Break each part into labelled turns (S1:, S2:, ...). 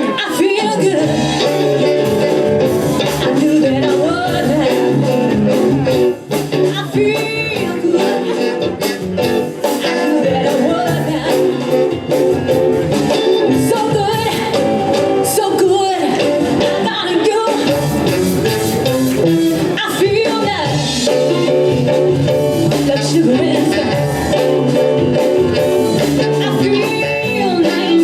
S1: I feel good. I knew that I would have. I feel good. I knew that I would have. So good, so good. I gotta go. I feel like sugar and spice. I feel like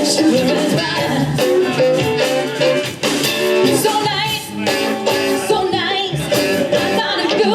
S1: sugar and spice. So nice, so nice. I gotta go.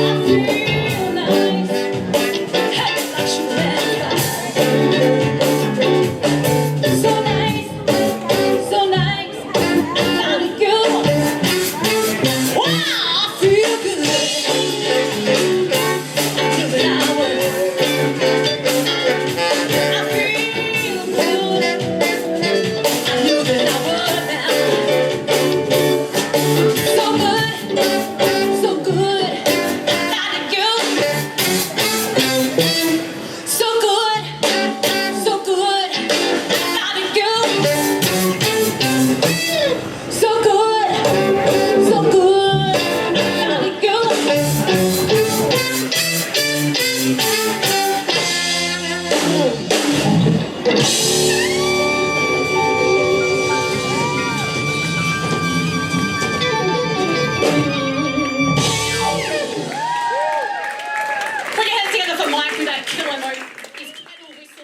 S1: I feel